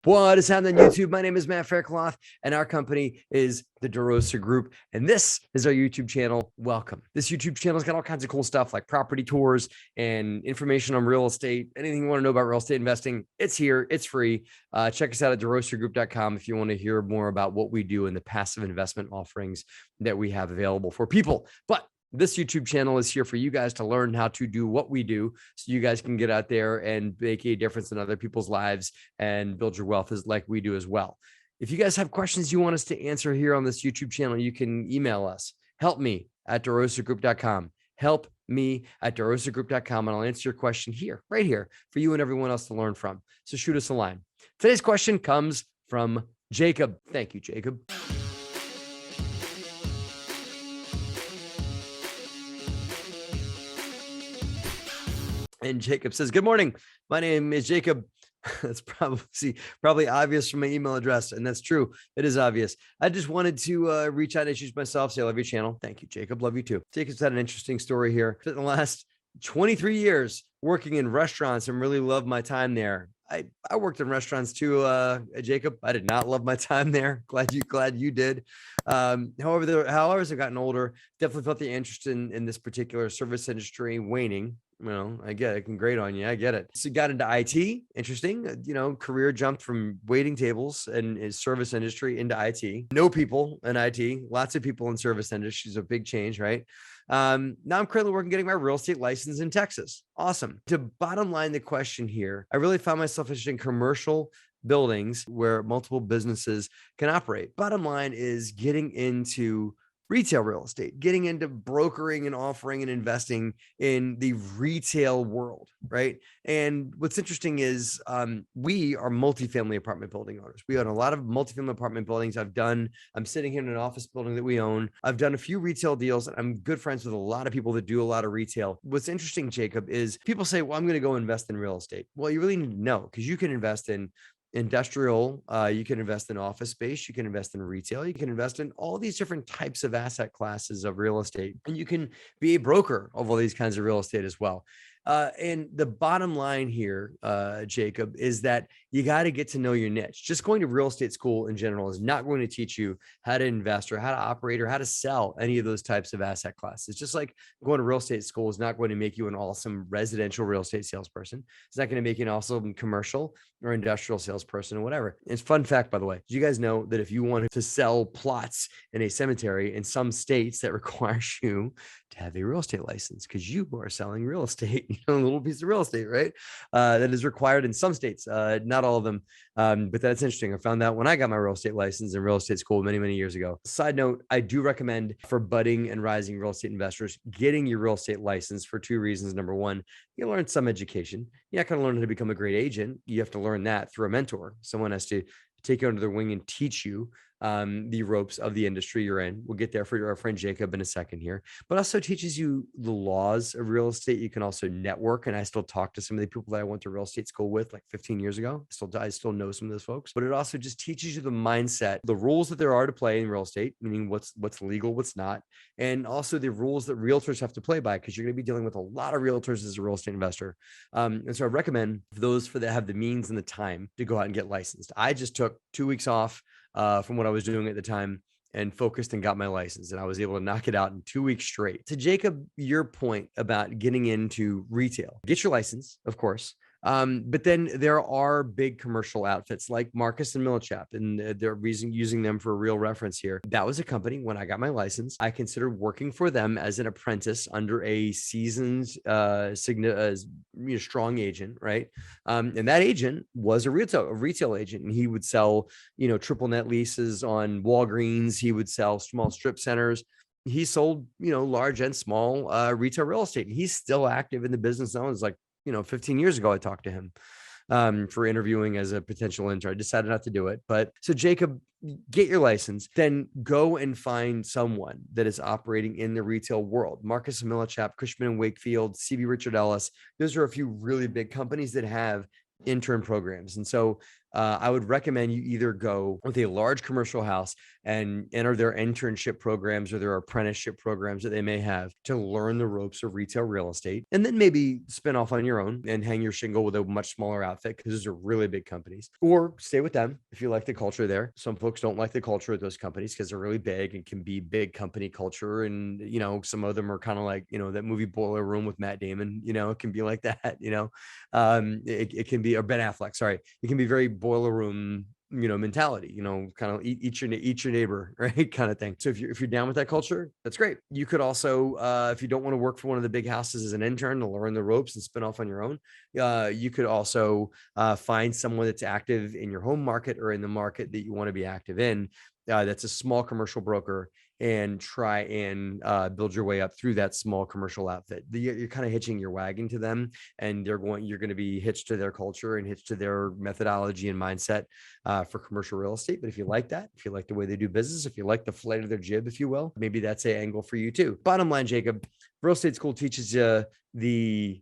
What is happening on YouTube? My name is Matt Faircloth, and our company is the DeRosa Group, and this is our YouTube channel. Welcome. This YouTube channel has got all kinds of cool stuff like property tours and information on real estate. Anything you want to know about real estate investing, it's here. It's free. Check us out at DeRosaGroup.com if you want to hear more about what we do and the passive investment offerings that we have available for people. But this YouTube channel is here for you guys to learn how to do what we do so you guys can get out there and make a difference in other people's lives and build your wealth as like we do as well. If you guys have questions you want us to answer here on this YouTube channel, you can email us, helpme@DeRosaGroup.com, helpme@DeRosaGroup.com, and I'll answer your question here, right here, for you and everyone else to learn from. So shoot us a line. Today's question comes from Jacob. Thank you, Jacob. And Jacob says, good morning. My name is Jacob. That's probably obvious from my email address. And that's true. It is obvious. I just wanted to reach out and introduce myself. Say I love your channel. Thank you, Jacob. Love you too. Jacob's had an interesting story here. For the last 23 years working in restaurants and really love my time there. I worked in restaurants too, Jacob. I did not love my time there. Glad you did. However, as I've gotten older, definitely felt the interest in this particular service industry waning. I get it. It can grate on you. I get it. So got into IT. Interesting. Career jumped from waiting tables and service industry into IT. No people in IT. Lots of people in service industry is a big change, right? Now I'm currently working getting my real estate license in Texas. Awesome. To bottom line the question here, I really found myself interested in commercial buildings where multiple businesses can operate. Bottom line is getting into retail real estate, getting into brokering and offering and investing in the retail world, right? And what's interesting is we are multifamily apartment building owners. We own a lot of multifamily apartment buildings. I'm sitting here in an office building that we own. I've done a few retail deals, and I'm good friends with a lot of people that do a lot of retail. What's interesting, Jacob, is people say, well, I'm going to go invest in real estate. Well, you really need to know, because you can invest in industrial, you can invest in office space, you can invest in retail, you can invest in all these different types of asset classes of real estate, and you can be a broker of all these kinds of real estate as well. And the bottom line here, Jacob, is that you got to get to know your niche. Just going to real estate school in general is not going to teach you how to invest or how to operate or how to sell any of those types of asset classes. Just like going to real estate school is not going to make you an awesome residential real estate salesperson. It's not going to make you an awesome commercial or industrial salesperson or whatever. It's fun fact, by the way. Did you guys know that if you wanted to sell plots in a cemetery in some states, that requires you to have a real estate license, because you are selling real estate, a little piece of real estate, right? That is required in some states, not all of them. But that's interesting. I found that when I got my real estate license in real estate school many, many years ago. Side note, I do recommend for budding and rising real estate investors getting your real estate license for two reasons. Number one, you learn some education. You're not going to learn how to become a great agent. You have to learn that through a mentor. Someone has to take you under their wing and teach you the ropes of the industry you're in. We'll get there for our friend Jacob in a second here, but also teaches you the laws of real estate. You can also network. And I still talk to some of the people that I went to real estate school with like 15 years ago. I still know some of those folks, but it also just teaches you the mindset, the rules that there are to play in real estate, meaning what's legal, what's not, and also the rules that realtors have to play by, because you're going to be dealing with a lot of realtors as a real estate investor. And so I recommend those that have the means and the time to go out and get licensed. I just took 2 weeks off from what I was doing at the time and focused and got my license, and I was able to knock it out in 2 weeks straight. To Jacob, your point about getting into retail, get your license, of course. But then there are big commercial outfits like Marcus and Millichap, and they're using them for a real reference here. That was a company when I got my license. I considered working for them as an apprentice under a seasoned, strong agent, right? And that agent was a retail agent, and he would sell, triple net leases on Walgreens. He would sell small strip centers. He sold, large and small retail real estate. He's still active in the business now. It's like, 15 years ago, I talked to him for interviewing as a potential intern. I decided not to do it. But so Jacob, get your license, then go and find someone that is operating in the retail world. Marcus and Millichap, Cushman and Wakefield, CB Richard Ellis. Those are a few really big companies that have intern programs. And so I would recommend you either go with a large commercial house and enter their internship programs or their apprenticeship programs that they may have to learn the ropes of retail real estate, and then maybe spin off on your own and hang your shingle with a much smaller outfit, because those are really big companies, or stay with them if you like the culture there. Some folks don't like the culture of those companies because they're really big and can be big company culture. And, some of them are kind of like, that movie Boiler Room with Matt Damon, it can be like that, it can be, or Ben Affleck, sorry. It can be very boiler room, mentality, kind of eat your neighbor, right? Kind of thing. So if you're down with that culture, that's great. You could also, if you don't want to work for one of the big houses as an intern to learn the ropes and spin off on your own, you could also find someone that's active in your home market or in the market that you want to be active in. That's a small commercial broker, and try and build your way up through that small commercial outfit. You're kind of hitching your wagon to them, and you're going to be hitched to their culture and hitched to their methodology and mindset for commercial real estate. But if you like that, if you like the way they do business, if you like the flight of their jib, if you will, maybe that's an angle for you too. Bottom line, Jacob, real estate school teaches you the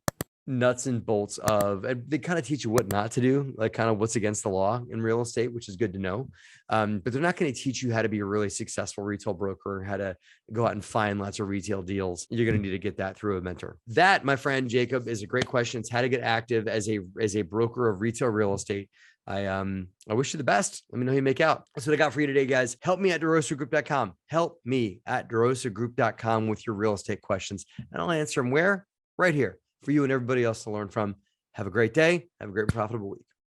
nuts and bolts of, they kind of teach you what not to do, like kind of what's against the law in real estate, which is good to know. But they're not going to teach you how to be a really successful retail broker, how to go out and find lots of retail deals. You're going to need to get that through a mentor. That, my friend Jacob, is a great question. It's how to get active as a broker of retail real estate. I wish you the best. Let me know how you make out. That's what I got for you today, guys. Help me at DeRosaGroup.com. Help me at DeRosaGroup.com with your real estate questions, and I'll answer them where? Right here for you and everybody else to learn from. Have a great day. Have a great profitable week.